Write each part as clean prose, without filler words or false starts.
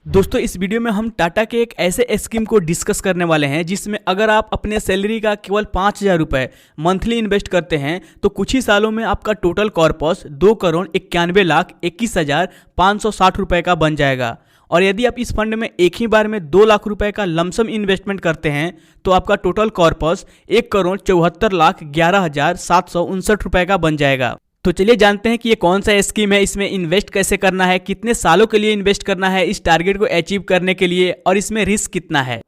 दोस्तों इस वीडियो में हम टाटा के एक ऐसे स्कीम को डिस्कस करने वाले हैं जिसमें अगर आप अपने सैलरी का केवल 5,000 रुपये मंथली इन्वेस्ट करते हैं तो कुछ ही सालों में आपका टोटल कॉर्पस 2,91,21,560 रुपये का बन जाएगा। और यदि आप इस फंड में एक ही बार में 2 लाख रुपए का लमसम इन्वेस्टमेंट करते हैं तो आपका टोटल कॉर्पस 1,74,11,759 रुपये का बन जाएगा। तो चलिए जानते हैं कि ये कौन सा स्कीम है, इसमें इन्वेस्ट कैसे करना है, कितने सालों के लिए इन्वेस्ट करना है इस टारगेट को अचीव करने के लिए, और इसमें रिस्क कितना है।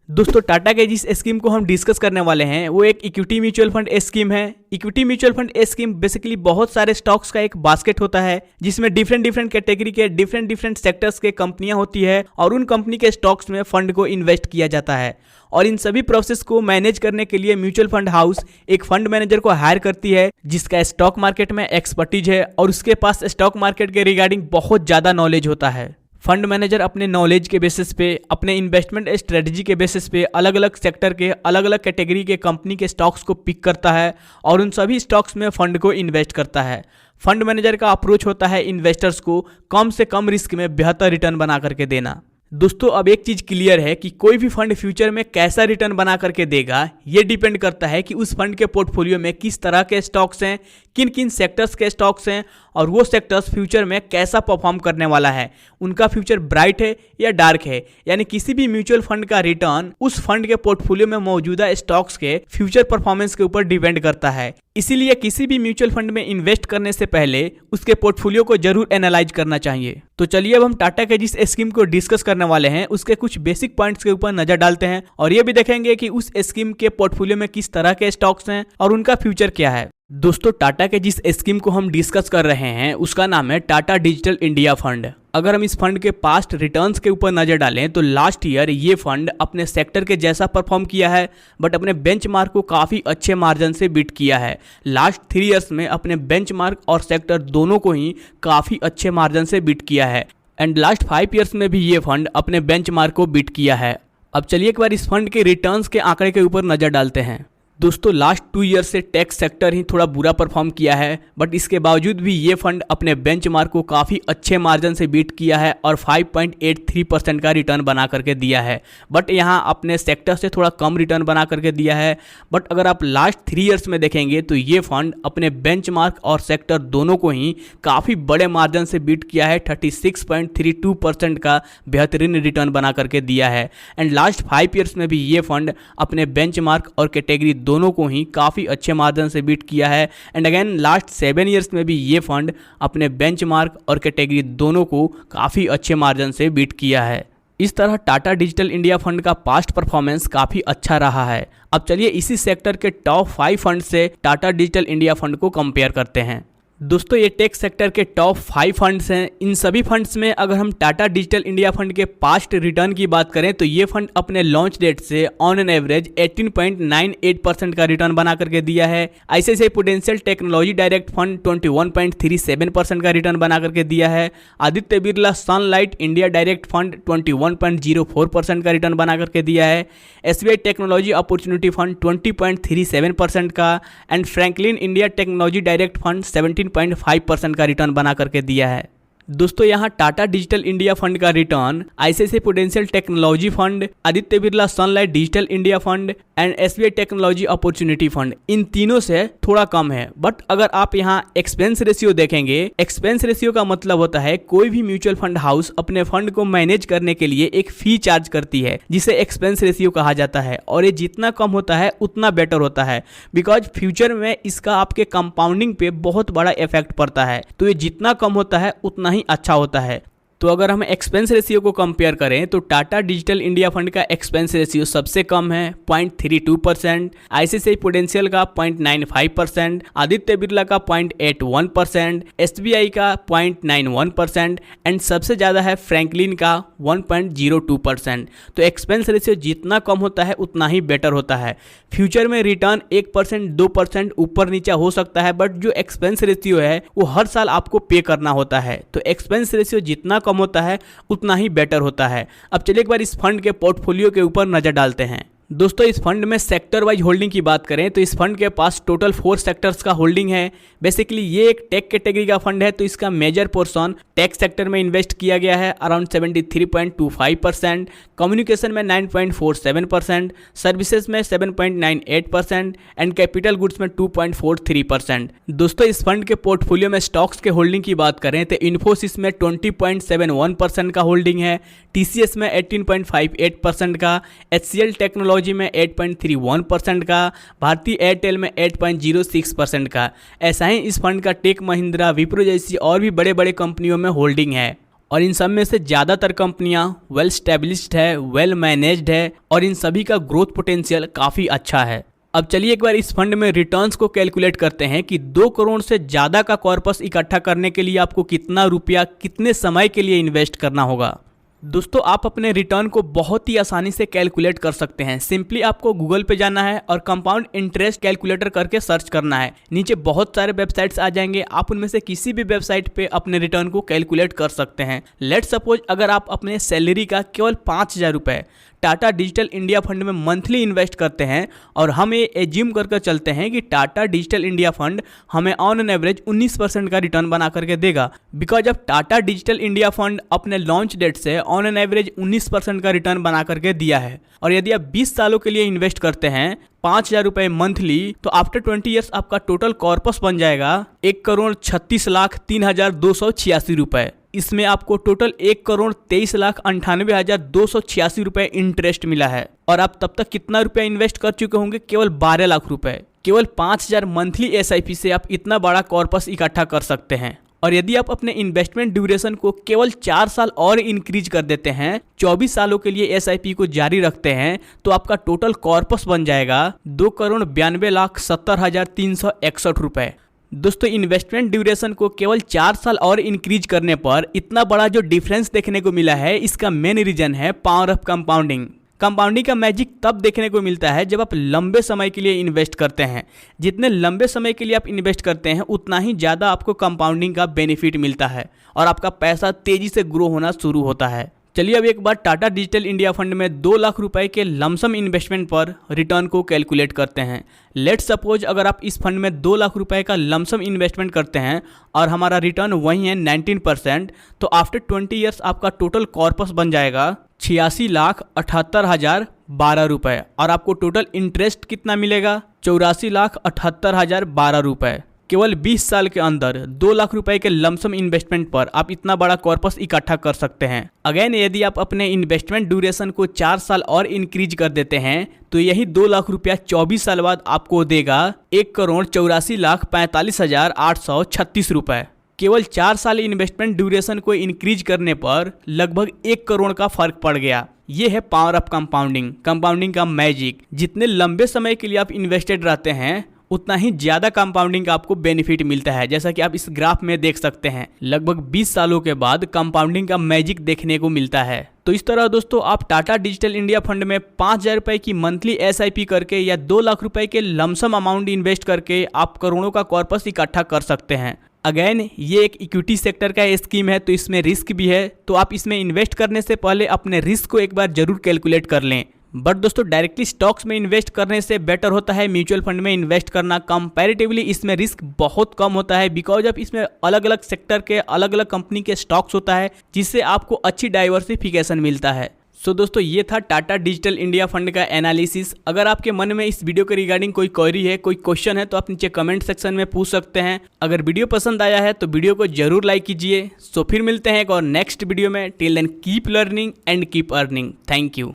दोस्तों टाटा के जिस स्कीम को हम डिस्कस करने वाले हैं वो एक इक्विटी म्यूचुअल फंड स्कीम है। Equity mutual fund scheme basically बहुत सारे स्टॉक्स का एक बास्केट होता है जिसमें डिफरेंट कैटेगरी के डिफरेंट सेक्टर्स के कंपनियां होती है और उन कंपनी के स्टॉक्स में फंड को इन्वेस्ट किया जाता है। और इन सभी प्रोसेस को मैनेज करने के लिए म्यूचुअल फंड हाउस एक फंड मैनेजर को हायर करती है जिसका स्टॉक मार्केट में एक्सपर्टीज है और उसके पास स्टॉक मार्केट के रिगार्डिंग बहुत ज़्यादा नॉलेज होता है। फंड मैनेजर अपने नॉलेज के बेसिस पे, अपने इन्वेस्टमेंट स्ट्रेटजी के बेसिस पे अलग अलग सेक्टर के अलग अलग कैटेगरी के कंपनी के स्टॉक्स को पिक करता है और उन सभी स्टॉक्स में फंड को इन्वेस्ट करता है। फंड मैनेजर का अप्रोच होता है इन्वेस्टर्स को कम से कम रिस्क में बेहतर रिटर्न बना करके देना। दोस्तों अब एक चीज़ क्लियर है कि कोई भी फंड फ्यूचर में कैसा रिटर्न बना करके देगा ये डिपेंड करता है कि उस फंड के पोर्टफोलियो में किस तरह के स्टॉक्स हैं, किन किन सेक्टर्स के स्टॉक्स हैं और वो सेक्टर्स फ्यूचर में कैसा परफॉर्म करने वाला है, उनका फ्यूचर ब्राइट है या डार्क है। यानी किसी भी म्यूचुअल फंड का रिटर्न उस फंड के पोर्टफोलियो में मौजूदा स्टॉक्स के फ्यूचर परफॉर्मेंस के ऊपर डिपेंड करता है। इसीलिए किसी भी म्यूचुअल फंड में इन्वेस्ट करने से पहले उसके पोर्टफोलियो को जरूर एनालाइज करना चाहिए। तो चलिए अब हम टाटा के जिस स्कीम को डिस्कस करने वाले हैं उसके कुछ बेसिक पॉइंट्स के ऊपर नजर डालते हैं और ये भी देखेंगे कि उस स्कीम के पोर्टफोलियो में किस तरह के स्टॉक्स हैं और उनका फ्यूचर क्या है। दोस्तों टाटा के जिस स्कीम को हम डिस्कस कर रहे हैं उसका नाम है टाटा डिजिटल इंडिया फंड। अगर हम इस फंड के पास्ट रिटर्न्स के ऊपर नजर डालें तो लास्ट ईयर ये फंड अपने सेक्टर के जैसा परफॉर्म किया है बट अपने बेंचमार्क को काफ़ी अच्छे मार्जिन से बीट किया है। लास्ट 3 इयर्स में अपने बेंचमार्क और सेक्टर दोनों को ही काफ़ी अच्छे मार्जिन से बीट किया है एंड लास्ट 5 इयर्स में भी ये फंड अपने बेंचमार्क को बीट किया है। अब चलिए एक बार इस फंड के रिटर्न्स के आंकड़े के ऊपर नजर डालते हैं। दोस्तों लास्ट 2 ईयर से टेक सेक्टर ही थोड़ा बुरा परफॉर्म किया है बट इसके बावजूद भी ये फंड अपने बेंचमार्क को काफ़ी अच्छे मार्जिन से बीट किया है और 5.83% का रिटर्न बना करके दिया है। बट यहाँ अपने सेक्टर से थोड़ा कम रिटर्न बना करके दिया है। बट अगर आप लास्ट 3 इयर्स में देखेंगे तो ये फंड अपने बेंचमार्क और सेक्टर दोनों को ही काफ़ी बड़े मार्जिन से बीट किया है। 36.32% का बेहतरीन रिटर्न बना करके दिया है एंड लास्ट 5 इयर्स में भी ये फंड अपने बेंचमार्क और कैटेगरी दोनों को ही काफ़ी अच्छे मार्जिन से बीट किया है एंड अगेन लास्ट 7 इयर्स में भी ये फंड अपने बेंचमार्क और कैटेगरी दोनों को काफ़ी अच्छे मार्जिन से बीट किया है। इस तरह टाटा डिजिटल इंडिया फंड का पास्ट परफॉर्मेंस काफ़ी अच्छा रहा है। अब चलिए इसी सेक्टर के टॉप 5 फंड से टाटा डिजिटल इंडिया फंड को कंपेयर करते हैं। दोस्तों ये टेक सेक्टर के टॉप 5 फंड्स हैं। इन सभी फंड्स में अगर हम टाटा डिजिटल इंडिया फंड के पास्ट रिटर्न की बात करें तो ये फंड अपने लॉन्च डेट से ऑन एन एवरेज 18.98% का रिटर्न बना करके दिया है। ICICI prudential technology direct fund 21.37% का रिटर्न बना करके दिया है। Aditya Birla sunlight India direct fund 21.04% का रिटर्न बना करके दिया है। एसबीआई टेक्नोलॉजी अपॉर्चुनिटी फंड 20.37% का and Franklin India technology direct fund 17.5% का रिटर्न बना करके दिया है। दोस्तों यहाँ टाटा डिजिटल इंडिया फंड का return ICICI prudential technology fund, Aditya Birla sunlight digital India fund and SBI technology opportunity fund in तीनों से थोड़ा कम है। बट अगर आप यहाँ एक्सपेंस रेशियो देखेंगे, एक्सपेंस रेशियो का मतलब होता है कोई भी म्यूचुअल फंड हाउस अपने फंड को मैनेज करने के लिए एक फी चार्ज करती है जिसे एक्सपेंस रेशियो कहा जाता है और ये जितना कम होता है उतना बेटर होता है बिकॉज फ्यूचर में इसका आपके कंपाउंडिंग पे बहुत बड़ा इफेक्ट पड़ता है। तो ये जितना कम होता है उतना ही अच्छा होता है। तो अगर हम एक्सपेंस रेशियो को कंपेयर करें तो टाटा डिजिटल इंडिया फंड का एक्सपेंस रेशियो सबसे कम है 0.32%, आईसीआईसीआई प्रूडेंशियल का 0.95%, आदित्य बिरला का 0.81%, एसबीआई का 0.91% एंड सबसे ज़्यादा है फ्रैंकलिन का 1.02%। तो एक्सपेंस रेशियो जितना कम होता है उतना ही बेटर होता है। फ्यूचर में रिटर्न 1% 2% ऊपर नीचे हो सकता है बट जो एक्सपेंस रेशियो है वो हर साल आपको पे करना होता है। तो एक्सपेंस रेशियो जितना कम होता है उतना ही बेटर होता है। अब चलिए एक बार इस फंड के पोर्टफोलियो के ऊपर नजर डालते हैं। दोस्तों इस फंड में सेक्टर वाइज होल्डिंग की बात करें तो इस फंड के पास टोटल 4 सेक्टर्स का होल्डिंग है। बेसिकली ये एक टेक कैटेगरी का फंड है, तो इसका मेजर पोर्शन टेक सेक्टर में इन्वेस्ट किया गया है अराउंड 73.25%, कम्युनिकेशन में 9.47%, सर्विसेज में 7.98% एंड कैपिटल गुड्स में 2.43%। दोस्तों इस फंड के पोर्टफोलियो में स्टॉक्स के होल्डिंग की बात करें तो इन्फोसिस में 20.71% का होल्डिंग है, TCS में 18.58% का, HCL टेक्नोलॉजी में 8.31% का, भारतीय एयरटेल में 8.06% का। ऐसा ही इस फंड का टेक महिंद्रा, विप्रो जैसी और भी बड़े बड़े कंपनियों में होल्डिंग है और इन सब में से ज़्यादातर कंपनियां वेल स्टैब्लिश्ड है, वेल मैनेज्ड है और इन सभी का ग्रोथ पोटेंशियल काफ़ी अच्छा है। अब चलिए एक बार इस फंड में रिटर्न्स को कैलकुलेट करते हैं कि 2 करोड़ से ज़्यादा का कॉर्पस इकट्ठा करने के लिए आपको कितना रुपया कितने समय के लिए इन्वेस्ट करना होगा। दोस्तों आप अपने रिटर्न को बहुत ही आसानी से कैलकुलेट कर सकते हैं। सिंपली आपको गूगल पे जाना है और कंपाउंड इंटरेस्ट कैलकुलेटर करके सर्च करना है। नीचे बहुत सारे वेबसाइट्स आ जाएंगे, आप उनमें से किसी भी वेबसाइट पे अपने रिटर्न को कैलकुलेट कर सकते हैं। लेट्स सपोज अगर आप अपने सैलरी का केवल 5,000 रुपये टाटा डिजिटल इंडिया फंड में मंथली इन्वेस्ट करते हैं और हम ये एज्यूम करके चलते हैं कि टाटा डिजिटल इंडिया फंड हमें ऑन एन एवरेज 19% का रिटर्न बना करके देगा, बिकॉज अब टाटा डिजिटल इंडिया फंड अपने लॉन्च डेट से ऑन एन एवरेज 19% का रिटर्न बना करके दिया है। और यदि आप 20 सालों के लिए इन्वेस्ट करते हैं 5,000 रुपये मंथली, तो आफ्टर 20 ईयर्स आपका टोटल कॉर्पस बन जाएगा 1,36,03,286 रुपये। इसमें आपको टोटल 1,23,98,286 रुपये इंटरेस्ट मिला है और आप तब तक कितना रुपया इन्वेस्ट कर चुके होंगे? केवल 12 लाख रुपए। केवल 5,000 मंथली SIP से आप इतना बड़ा कॉर्पस इकट्ठा कर सकते हैं। और यदि आप अपने इन्वेस्टमेंट ड्यूरेशन को केवल 4 साल और इंक्रीज कर देते हैं, 24 सालों के लिए SIP को जारी रखते हैं, तो आपका टोटल कॉर्पस बन जाएगा 2,92,70,361 रुपये। दोस्तों इन्वेस्टमेंट ड्यूरेशन को केवल 4 साल और इंक्रीज करने पर इतना बड़ा जो डिफरेंस देखने को मिला है, इसका मेन रीजन है पावर ऑफ कंपाउंडिंग। कंपाउंडिंग का मैजिक तब देखने को मिलता है जब आप लंबे समय के लिए इन्वेस्ट करते हैं। जितने लंबे समय के लिए आप इन्वेस्ट करते हैं उतना ही ज़्यादा आपको कंपाउंडिंग का बेनिफिट मिलता है और आपका पैसा तेज़ी से ग्रो होना शुरू होता है। चलिए अब एक बार टाटा डिजिटल इंडिया फंड में 2 लाख रुपए के लमसम इन्वेस्टमेंट पर रिटर्न को कैलकुलेट करते हैं। लेट्स सपोज अगर आप इस फंड में 2 लाख रुपए का लमसम इन्वेस्टमेंट करते हैं और हमारा रिटर्न वही है 19%, तो आफ्टर 20 ईयर्स आपका टोटल कॉर्पस बन जाएगा 86,78,012 रुपये और आपको टोटल इंटरेस्ट कितना मिलेगा? 84,78,012 रुपये। केवल 20 साल के अंदर 2 लाख रुपए के लमसम इन्वेस्टमेंट पर आप इतना बड़ा कॉर्पस इकट्ठा कर सकते हैं। अगेन यदि आप अपने इन्वेस्टमेंट ड्यूरेशन को 4 साल और इंक्रीज कर देते हैं तो यही 2 लाख रुपया 24 साल बाद आपको देगा 1,84,45,836 रुपये। केवल 4 साल इन्वेस्टमेंट ड्यूरेशन को इंक्रीज करने पर लगभग 1 करोड़ का फर्क पड़ गया। ये है पावर ऑफ कंपाउंडिंग, कंपाउंडिंग का मैजिक। जितने लंबे समय के लिए आप इन्वेस्टेड रहते हैं उतना ही ज़्यादा कंपाउंडिंग का आपको बेनिफिट मिलता है। जैसा कि आप इस ग्राफ में देख सकते हैं, लगभग 20 सालों के बाद कंपाउंडिंग का मैजिक देखने को मिलता है। तो इस तरह दोस्तों आप टाटा डिजिटल इंडिया फंड में 5,000 रुपये की मंथली SIP करके या 2 लाख रुपए के लमसम अमाउंट इन्वेस्ट करके आप करोड़ों का कॉर्पस इकट्ठा कर सकते हैं। अगेन ये एक इक्विटी सेक्टर का स्कीम है तो इसमें रिस्क भी है, तो आप इसमें इन्वेस्ट करने से पहले अपने रिस्क को एक बार जरूर कैलकुलेट कर लें। बट दोस्तों डायरेक्टली स्टॉक्स में इन्वेस्ट करने से बेटर होता है म्यूचुअल फंड में इन्वेस्ट करना। कंपैरेटिवली इसमें रिस्क बहुत कम होता है, बिकॉज अब इसमें अलग अलग सेक्टर के अलग अलग कंपनी के स्टॉक्स होता है जिससे आपको अच्छी डाइवर्सिफिकेशन मिलता है। सो दोस्तों ये था टाटा डिजिटल इंडिया फंड का एनालिसिस। अगर आपके मन में इस वीडियो के रिगार्डिंग कोई क्वेरी है, कोई क्वेश्चन है, तो आप नीचे कमेंट सेक्शन में पूछ सकते हैं। अगर वीडियो पसंद आया है तो वीडियो को जरूर लाइक कीजिए। सो फिर मिलते हैं एक और नेक्स्ट वीडियो में। Till then keep learning and keep earning. Thank you.